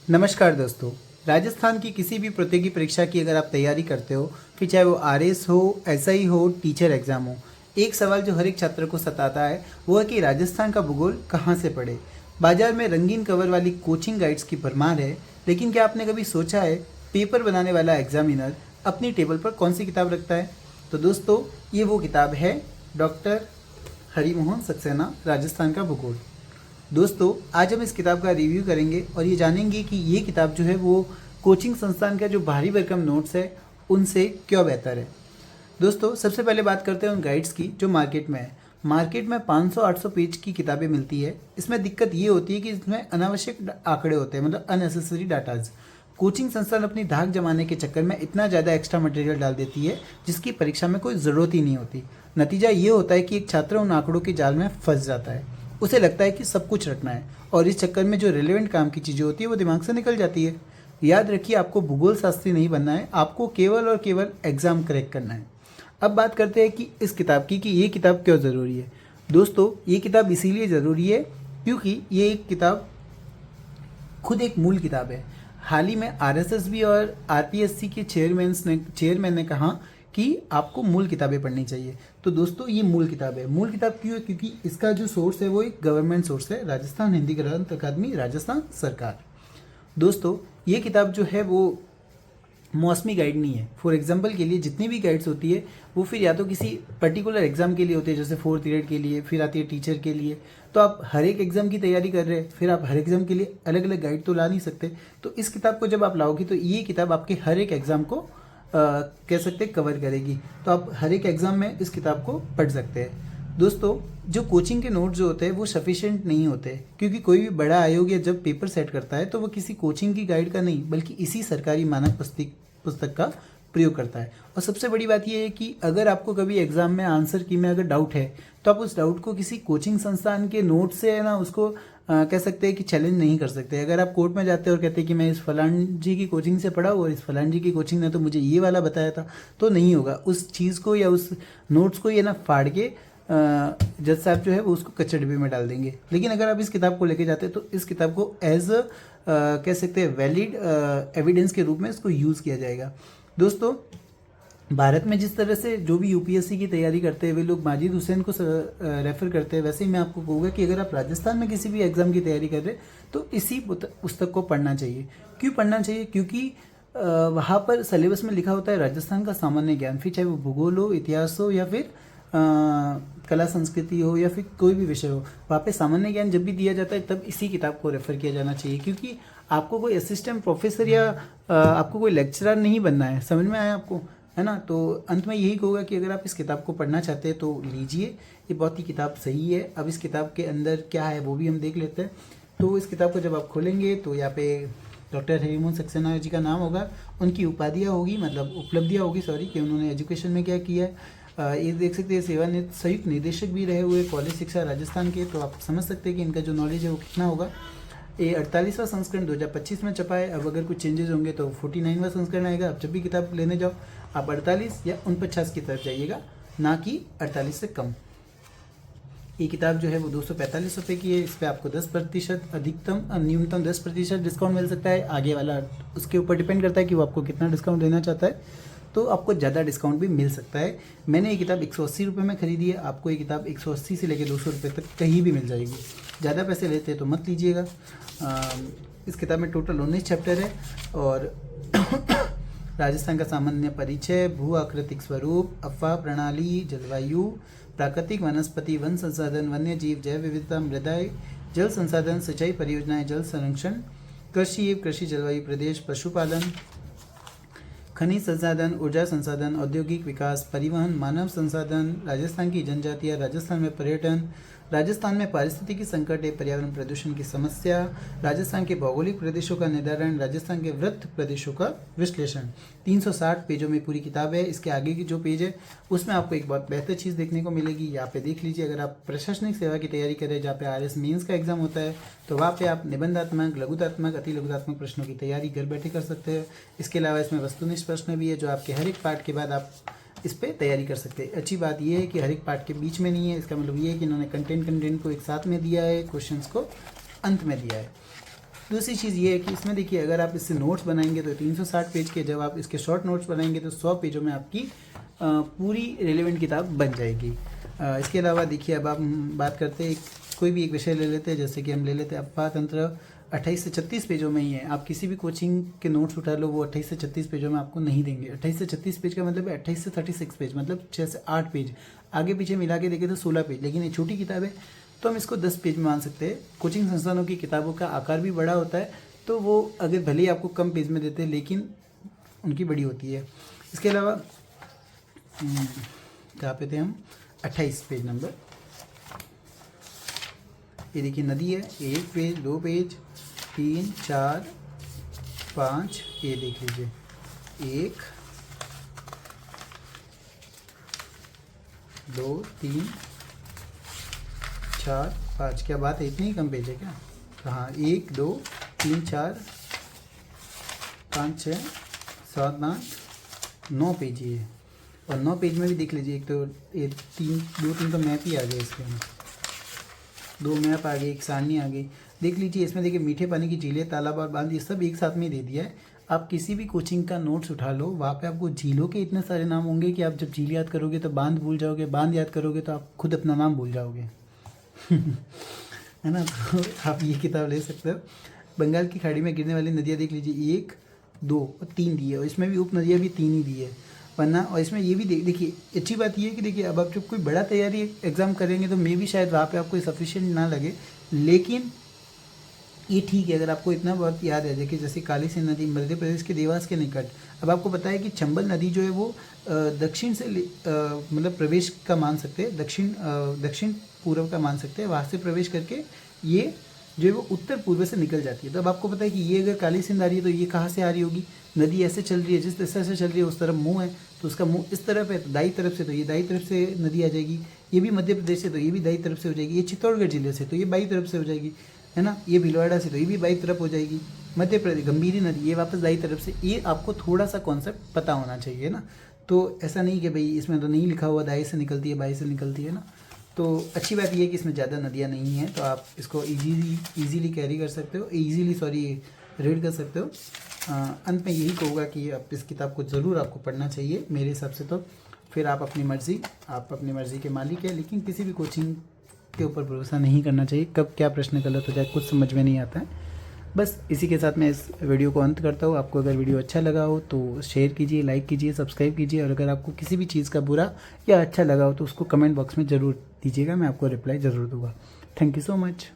नमस्कार दोस्तों। राजस्थान की किसी भी प्रतियोगी परीक्षा की अगर आप तैयारी करते हो, फिर चाहे वो आरएस हो, एसआई हो, टीचर एग्ज़ाम हो, एक सवाल जो हर एक छात्र को सताता है वो है कि राजस्थान का भूगोल कहाँ से पढ़े। बाजार में रंगीन कवर वाली कोचिंग गाइड्स की भरमार है, लेकिन क्या आपने कभी सोचा है पेपर बनाने वाला एग्जामिनर अपनी टेबल पर कौन सी किताब रखता है? तो दोस्तों, ये वो किताब है डॉक्टर हरिमोहन सक्सेना, राजस्थान का भूगोल। दोस्तों, आज हम इस किताब का रिव्यू करेंगे और ये जानेंगे कि ये किताब जो है वो कोचिंग संस्थान का जो भारी भरकम नोट्स है उनसे क्यों बेहतर है। दोस्तों, सबसे पहले बात करते हैं उन गाइड्स की जो मार्केट में है। मार्केट में 500-800 पेज की किताबें मिलती है। इसमें दिक्कत ये होती है कि इसमें अनावश्यक आंकड़े होते हैं, मतलब अननेसेसरी डाटाज। कोचिंग संस्थान अपनी धाक जमाने के चक्कर में इतना ज़्यादा एक्स्ट्रा मटेरियल डाल देती है जिसकी परीक्षा में कोई ज़रूरत ही नहीं होती। नतीजा ये होता है कि एक छात्र उन आंकड़ों के जाल में फंस जाता है। उसे लगता है कि सब कुछ रटना है और इस चक्कर में जो रिलेवेंट काम की चीज़ें होती है वो दिमाग से निकल जाती है। याद रखिए, आपको भूगोल शास्त्री नहीं बनना है, आपको केवल और केवल एग्ज़ाम करेक्ट करना है। अब बात करते हैं कि इस किताब की कि ये किताब क्यों ज़रूरी है। दोस्तों, ये किताब इसीलिए ज़रूरी है क्योंकि ये एक किताब खुद एक मूल किताब है। हाल ही में आरएसएस और आरपीएससी के चेयरमैन ने कहा कि आपको मूल किताबें पढ़नी चाहिए। तो दोस्तों, ये मूल किताब है। मूल किताब क्यों है? क्योंकि इसका जो सोर्स है वो एक गवर्नमेंट सोर्स है, राजस्थान हिंदी ग्रंथ अकादमी, राजस्थान सरकार। दोस्तों, ये किताब जो है वो मौसमी गाइड नहीं है। फॉर एग्जांपल के लिए जितनी भी गाइड्स होती है वो फिर या तो किसी पर्टिकुलर एग्जाम के लिए होती है, जैसे 4th ग्रेड के लिए, फिर आती है टीचर के लिए। तो आप हर एक एग्जाम की तैयारी कर रहे हैं, फिर आप हर एग्जाम के लिए अलग अलग गाइड तो ला नहीं सकते। तो इस किताब को जब आप लाओगे तो ये किताब आपके हर एक एग्जाम को कह सकते हैं कवर करेगी। तो आप हर एक एग्जाम में इस किताब को पढ़ सकते हैं। दोस्तों, जो कोचिंग के नोट्स जो होते हैं वो सफिशिएंट नहीं होते, क्योंकि कोई भी बड़ा आयोग या जब पेपर सेट करता है तो वो किसी कोचिंग की गाइड का नहीं बल्कि इसी सरकारी मानक पुस्तक का प्रयोग करता है। और सबसे बड़ी बात यह है कि अगर आपको कभी एग्जाम में आंसर की में अगर डाउट है तो आप उस डाउट को किसी कोचिंग संस्थान के नोट से है ना उसको कह सकते हैं कि चैलेंज नहीं कर सकते। अगर आप कोर्ट में जाते हैं और कहते हैं कि मैं इस फलान जी की कोचिंग से पढ़ा हूँ और इस फलान जी की कोचिंग ने तो मुझे ये वाला बताया था, तो नहीं होगा। उस चीज़ को या उस नोट्स को ये ना फाड़ के जज साहब जो है वो उसको कच्चे डिब्बे में डाल देंगे। लेकिन अगर आप इस किताब को लेके जाते हैं तो इस किताब को एज कह सकते हैं वैलिड एविडेंस के रूप में इसको यूज़ किया जाएगा। दोस्तों, भारत में जिस तरह से जो भी यूपीएससी की तैयारी करते हैं वे लोग माजिद हुसैन को रेफ़र करते हैं, वैसे ही मैं आपको कहूँगा कि अगर आप राजस्थान में किसी भी एग्ज़ाम की तैयारी कर रहे हैं तो इसी पुस्तक को पढ़ना चाहिए। क्यों पढ़ना चाहिए? क्योंकि वहाँ पर सिलेबस में लिखा होता है राजस्थान का सामान्य ज्ञान, फिर चाहे वो भूगोल हो, इतिहास हो या फिर कला संस्कृति हो या फिर कोई भी विषय हो, वहाँ पे सामान्य ज्ञान जब भी दिया जाता है तब इसी किताब को रेफ़र किया जाना चाहिए। क्योंकि आपको कोई असिस्टेंट प्रोफेसर या आपको कोई लेक्चरर नहीं बनना है। समझ में आया आपको, है ना? तो अंत में यही कहूँगा कि अगर आप इस किताब को पढ़ना चाहते हैं तो लीजिए, ये बहुत ही किताब सही है। अब इस किताब के अंदर क्या है वो भी हम देख लेते हैं। तो इस किताब को जब आप खोलेंगे तो यहाँ पे डॉक्टर हरिमोहन सक्सेना जी का नाम होगा, उनकी उपाधियाँ होगी, मतलब उपलब्धियाँ होगी, सॉरी, कि उन्होंने एजुकेशन में क्या किया है। ये देख सकते हैं संयुक्त निदेशक भी रहे हुए कॉलेज शिक्षा राजस्थान के। तो आप समझ सकते हैं कि इनका जो नॉलेज है वो कितना होगा। ये 48वां संस्करण 2025 में छपा है। अब अगर कुछ चेंजेस होंगे तो 49वां संस्करण आएगा। अब जब भी किताब लेने जाओ आप 48 या 49 की तरफ जाइएगा, ना कि 48 से कम। ये किताब जो है वो 245 रुपये की है। इस पर आपको 10% अधिकतम न्यूनतम 10% डिस्काउंट मिल सकता है। आगे वाला उसके ऊपर डिपेंड करता है कि वो आपको कितना डिस्काउंट देना चाहता है, तो आपको ज़्यादा डिस्काउंट भी मिल सकता है। मैंने ये किताब 180 रुपये में खरीदी है। आपको ये किताब 180 से लेकर 200 रुपये तक कहीं भी मिल जाएगी। ज़्यादा पैसे लेते हैं तो मत लीजिएगा। इस किताब में टोटल 19 चैप्टर है और राजस्थान का सामान्य परिचय, भू आकृतिक स्वरूप, अफवाह प्रणाली, जलवायु, प्राकृतिक वनस्पति, वन संसाधन, वन्य जीव, जैव विविधता, मृदाएं, जल संसाधन, सिंचाई परियोजनाएं, जल संरक्षण, कृषि एवं कृषि जलवायु प्रदेश, पशुपालन, खनिज संसाधन, ऊर्जा संसाधन, औद्योगिक विकास, परिवहन, मानव संसाधन, राजस्थान की जनजातियाँ, राजस्थान में पर्यटन, राजस्थान में पारिस्थितिकी संकट है, पर्यावरण प्रदूषण की समस्या, राजस्थान के भौगोलिक प्रदेशों का निर्धारण, राजस्थान के वृत्त प्रदेशों का विश्लेषण। 360 पेजों में पूरी किताब है। इसके आगे की जो पेज है उसमें आपको एक बहुत बेहतर चीज़ देखने को मिलेगी। यहाँ पे देख लीजिए, अगर आप प्रशासनिक सेवा की तैयारी करें जहाँ पे आरएस मेंस का एग्जाम होता है तो वहाँ पे आप निबंधात्मक, लघुतात्मक, अति लघुतात्मक प्रश्नों की तैयारी घर बैठे कर सकते हैं। इसके अलावा इसमें वस्तुनिष्ठ प्रश्न भी है जो आपके हर एक पार्ट के बाद आप इस पर तैयारी कर सकते हैं। अच्छी बात यह है कि हर एक पार्ट के बीच में नहीं है। इसका मतलब ये है कि इन्होंने कंटेंट को एक साथ में दिया है, क्वेश्चंस को अंत में दिया है। दूसरी चीज़ ये है कि इसमें देखिए अगर आप इससे नोट्स बनाएंगे तो 360 पेज के, जब आप इसके शॉर्ट नोट्स बनाएंगे तो 100 पेजों में आपकी पूरी रिलेवेंट किताब बन जाएगी। इसके अलावा देखिए अब आप बात करते हैं कोई भी एक विषय ले लेते हैं, जैसे कि हम ले लेते हैं अपवाह तंत्र, 28 से 36 पेजों में ही है। आप किसी भी कोचिंग के नोट्स उठा लो, वो 28 से 36 पेजों में आपको नहीं देंगे। 28 से 36 पेज का मतलब है 28 से 36 पेज, मतलब 6 से 8 पेज, आगे पीछे मिला के देखें तो 16 पेज। लेकिन ये छोटी किताब है तो हम इसको 10 पेज में मान सकते हैं। कोचिंग संस्थानों की किताबों का आकार भी बड़ा होता है, तो वो अगर भले ही आपको कम पेज में देते हैं लेकिन उनकी बड़ी होती है। इसके अलावा कहाँ पे थे हम, 28 पेज नंबर, ये देखिए नदी है, 1 पेज, 2 पेज, 3, 4, 5, ये देख लीजिए 1, 2, 3, 4, 5। क्या बात है, इतनी ही कम पेज है क्या? हाँ, 1, 2, 3, 4, 5, 6, 7, 8, 9 पेज ही है। और 9 पेज में भी देख लीजिए, एक तो ये 2-3 तो मैप ही आ गए इसके में, 2 मैप आ गए, एक सारणी आ गई। देख लीजिए इसमें देखिए मीठे पानी की झीलें, तालाब और बांध, ये सब एक साथ में दे दिया है। आप किसी भी कोचिंग का नोट्स उठा लो, वहाँ पे आपको झीलों के इतने सारे नाम होंगे कि आप जब झील याद करोगे तो बांध भूल जाओगे, बांध याद करोगे तो आप खुद अपना नाम भूल जाओगे। है ना, तो आप ये किताब ले सकते हो। बंगाल की खाड़ी में गिरने वाली नदियाँ देख लीजिए, 1, 2 और 3 दी है, और इसमें भी उप नदियाँ भी 3 ही दी है वरना। और इसमें ये भी देखिए अच्छी बात ये है कि देखिए अब आप जब कोई बड़ा तैयारी एग्ज़ाम करेंगे तो मे भी शायद वहाँ पे आपको सफिशिएंट ना लगे, लेकिन ये ठीक है अगर आपको इतना बहुत याद है। देखिए जैसे काली सिंध नदी मध्य प्रदेश के देवास के निकट, अब आपको पता है कि चंबल नदी जो है वो दक्षिण से मतलब प्रवेश का मान सकते हैं, दक्षिण पूर्व का मान सकते हैं, वहाँ से प्रवेश करके ये जो है वो उत्तर पूर्व से निकल जाती है। तो अब आपको पता है कि ये अगर काली सिंध आ रही है तो ये कहाँ से आ रही होगी, नदी ऐसे चल रही है, जिस तरह से चल रही है उस तरफ मुंह है, तो उसका मुंह इस तरफ है, तो दाई तरफ से, तो ये दाई तरफ से नदी आ जाएगी। ये भी मध्य प्रदेश से तो ये भी दाई तरफ से हो जाएगी। ये चित्तौड़गढ़ जिले से तो ये बाई तरफ से हो जाएगी, है ना। ये भीलवाड़ा से तो ये भी बाई तरफ हो जाएगी। मध्य प्रदेश गंभीरी नदी ये वापस दाई तरफ से। ये आपको थोड़ा सा कॉन्सेप्ट पता होना चाहिए ना। तो ऐसा नहीं कि भाई इसमें तो नहीं लिखा हुआ दाई से निकलती है बाई से निकलती है ना। तो अच्छी बात यह है कि इसमें ज़्यादा नदियाँ नहीं हैं, तो आप इसको इजीली कैरी कर सकते हो, रीड कर सकते हो। अंत में यही कहूँगा कि आप इस किताब को ज़रूर आपको पढ़ना चाहिए मेरे हिसाब से। तो फिर आप अपनी मर्ज़ी के मालिक है, लेकिन किसी भी कोचिंग के ऊपर भरोसा नहीं करना चाहिए। कब क्या प्रश्न गलत हो जाए कुछ समझ में नहीं आता है। बस इसी के साथ मैं इस वीडियो को अंत करता हूँ। आपको अगर वीडियो अच्छा लगा हो तो शेयर कीजिए, लाइक कीजिए, सब्सक्राइब कीजिए, और अगर आपको किसी भी चीज़ का बुरा या अच्छा लगा हो तो उसको कमेंट बॉक्स में ज़रूर दीजिएगा, मैं आपको रिप्लाई ज़रूर दूंगा। Thank you so much.